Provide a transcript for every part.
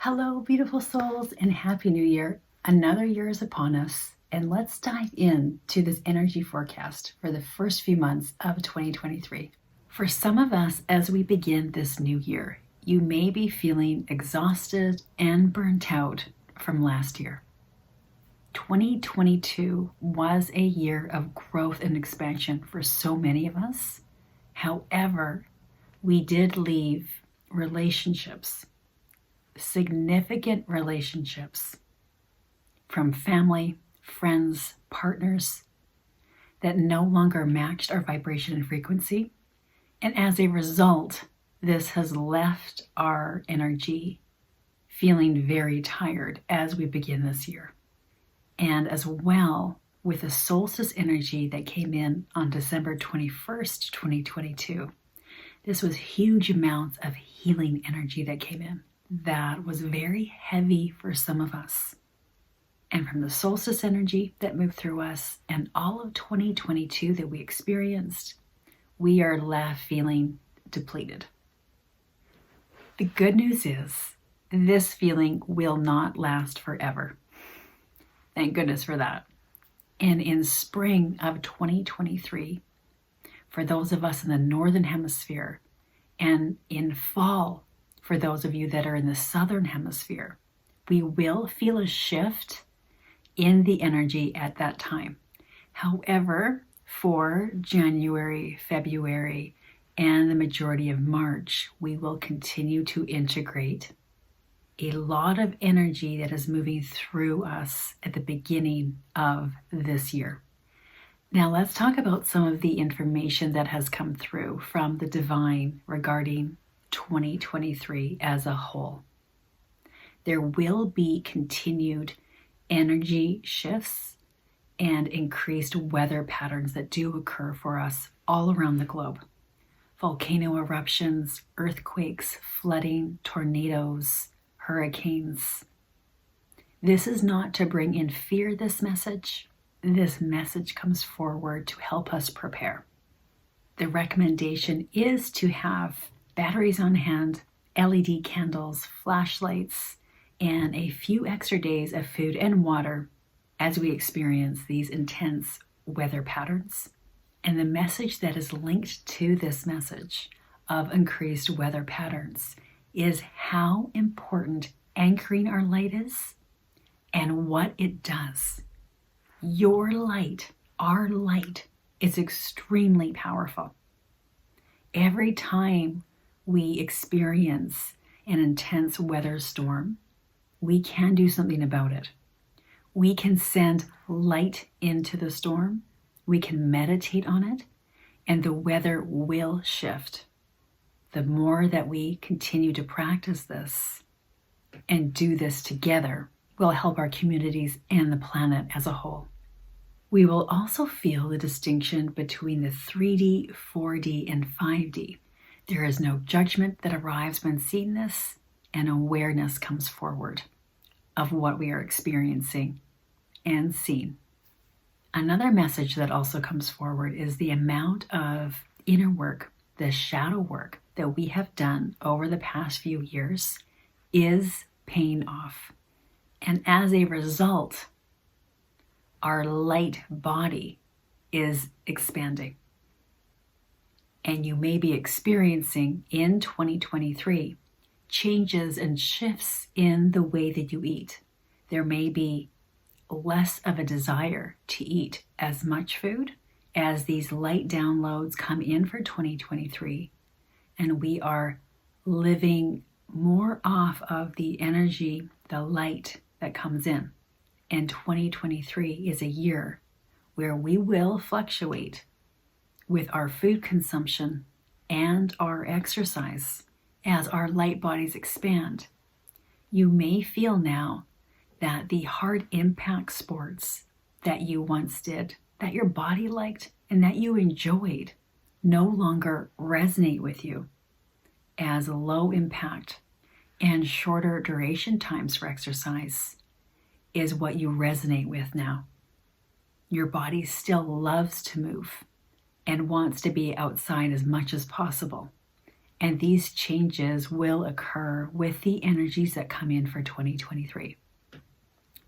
Hello, beautiful souls, and Happy New Year. Another year is upon us, and let's dive in to this energy forecast for the first few months of 2023. For some of us, as we begin this new year, you may be feeling exhausted and burnt out from last year. 2022 was a year of growth and expansion for so many of us. However, we did leave relationships, significant relationships from family, friends, partners that no longer matched our vibration and frequency. And as a result, this has left our energy feeling very tired as we begin this year. And as well, with the solstice energy that came in on December 21st, 2022, this was huge amounts of healing energy that came in. That was very heavy for some of us. And from the solstice energy that moved through us and all of 2022 that we experienced, we are left feeling depleted. The good news is this feeling will not last forever. Thank goodness for that. And in spring of 2023, for those of us in the Northern Hemisphere, and in fall, for those of you that are in the Southern Hemisphere, we will feel a shift in the energy at that time. However, for January, February, and the majority of March, we will continue to integrate a lot of energy that is moving through us at the beginning of this year. Now let's talk about some of the information that has come through from the divine regarding 2023 as a whole. There will be continued energy shifts and increased weather patterns that do occur for us all around the globe. Volcano eruptions, earthquakes, flooding, tornadoes, hurricanes. This is not to bring in fear, this message. This message comes forward to help us prepare. The recommendation is to have batteries on hand, LED candles, flashlights, and a few extra days of food and water as we experience these intense weather patterns. And the message that is linked to this message of increased weather patterns is how important anchoring our light is and what it does. Your light, our light, is extremely powerful. Every time we experience an intense weather storm, we can do something about it. We can send light into the storm, we can meditate on it, and the weather will shift. The more that we continue to practice this and do this together will help our communities and the planet as a whole. We will also feel the distinction between the 3D, 4D, and 5D. There is no judgment that arrives when seeing this, and awareness comes forward of what we are experiencing and seeing. Another message that also comes forward is the amount of inner work, the shadow work that we have done over the past few years is paying off. And as a result, our light body is expanding. And you may be experiencing in 2023 changes and shifts in the way that you eat. There may be less of a desire to eat as much food as these light downloads come in for 2023. And we are living more off of the energy, the light that comes in. And 2023 is a year where we will fluctuate with our food consumption and our exercise as our light bodies expand. You may feel now that the hard impact sports that you once did, that your body liked and that you enjoyed, no longer resonate with you, as low impact and shorter duration times for exercise is what you resonate with now. Your body still loves to move and wants to be outside as much as possible. And these changes will occur with the energies that come in for 2023.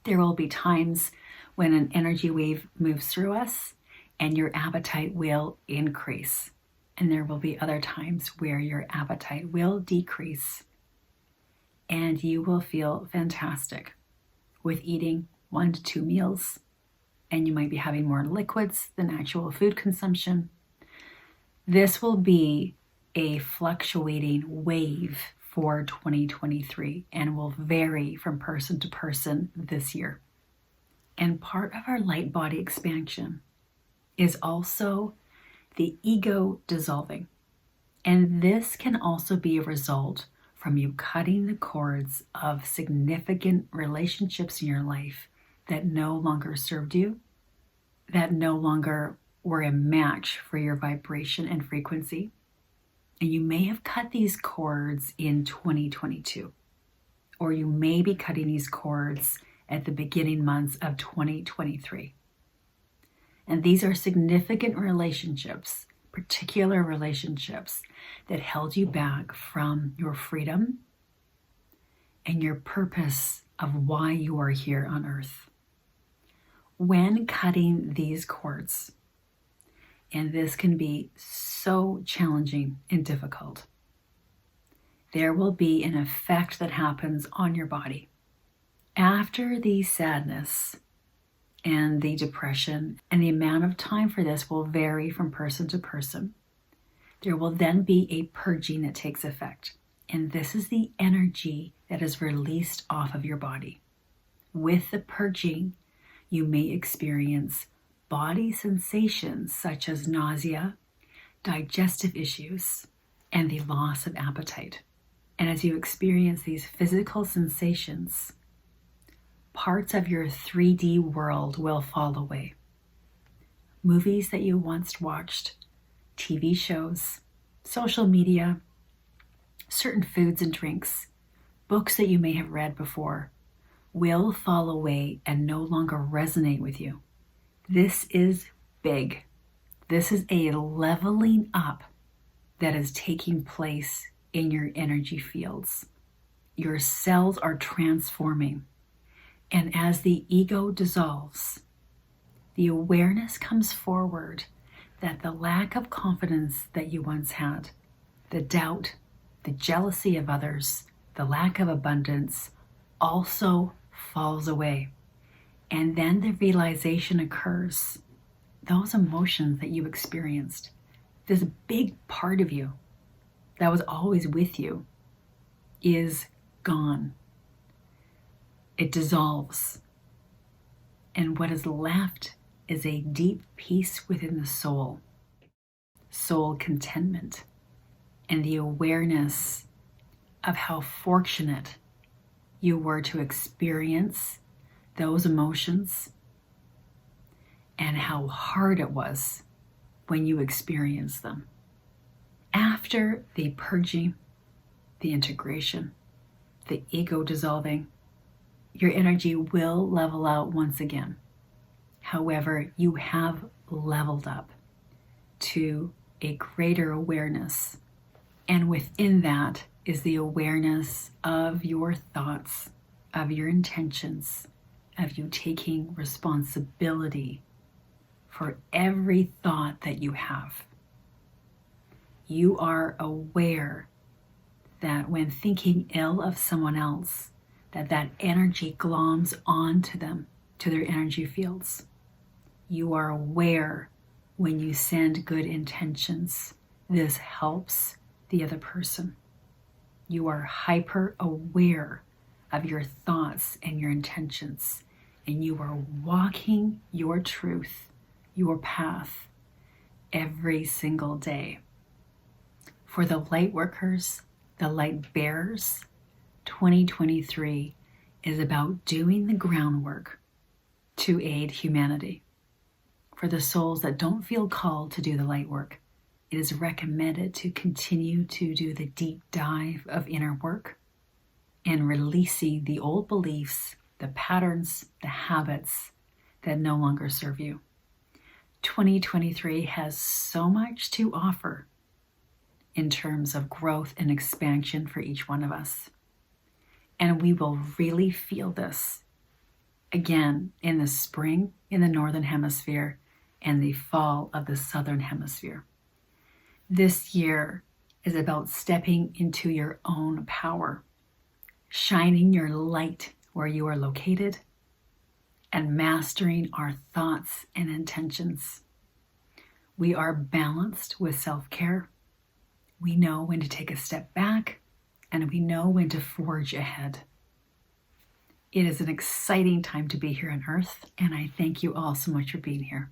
There will be times when an energy wave moves through us and your appetite will increase. And there will be other times where your appetite will decrease and you will feel fantastic with eating 1 to 2 meals. And you might be having more liquids than actual food consumption. This will be a fluctuating wave for 2023 and will vary from person to person this year. And part of our light body expansion is also the ego dissolving. And this can also be a result from you cutting the cords of significant relationships in your life that no longer served you, that no longer were a match for your vibration and frequency. And you may have cut these cords in 2022, or you may be cutting these cords at the beginning months of 2023. And these are significant relationships, particular relationships that held you back from your freedom and your purpose of why you are here on earth. When cutting these cords, and this can be so challenging and difficult, there will be an effect that happens on your body. After the sadness and the depression, and the amount of time for this will vary from person to person, there will then be a purging that takes effect. And this is the energy that is released off of your body. With the purging, you may experience body sensations such as nausea, digestive issues, and the loss of appetite. And as you experience these physical sensations, parts of your 3D world will fall away. Movies that you once watched, TV shows, social media, certain foods and drinks, books that you may have read before, will fall away and no longer resonate with you. This is big. This is a leveling up that is taking place in your energy fields. Your cells are transforming. And as the ego dissolves, the awareness comes forward that the lack of confidence that you once had, the doubt, the jealousy of others, the lack of abundance also falls away. And then the realization occurs, those emotions that you experienced, this big part of you that was always with you is gone. It dissolves. And what is left is a deep peace within the soul contentment, and the awareness of how fortunate you were to experience those emotions and how hard it was when you experienced them. After the purging, the integration, the ego dissolving, your energy will level out once again. However, you have leveled up to a greater awareness. And within that is the awareness of your thoughts, of your intentions, of you taking responsibility for every thought that you have. You are aware that when thinking ill of someone else, that energy gloms onto them, to their energy fields. You are aware when you send good intentions, this helps the other person. You are hyper aware of your thoughts and your intentions, and you are walking your truth, your path, every single day. For the light workers, the light bearers, 2023 is about doing the groundwork to aid humanity. For the souls that don't feel called to do the light work, it is recommended to continue to do the deep dive of inner work and releasing the old beliefs, the patterns, the habits that no longer serve you. 2023 has so much to offer in terms of growth and expansion for each one of us. And we will really feel this again in the spring in the Northern Hemisphere and the fall of the Southern Hemisphere. This year is about stepping into your own power, shining your light where you are located, and mastering our thoughts and intentions. We are balanced with self-care. We know when to take a step back, and we know when to forge ahead. It is an exciting time to be here on Earth, and I thank you all so much for being here.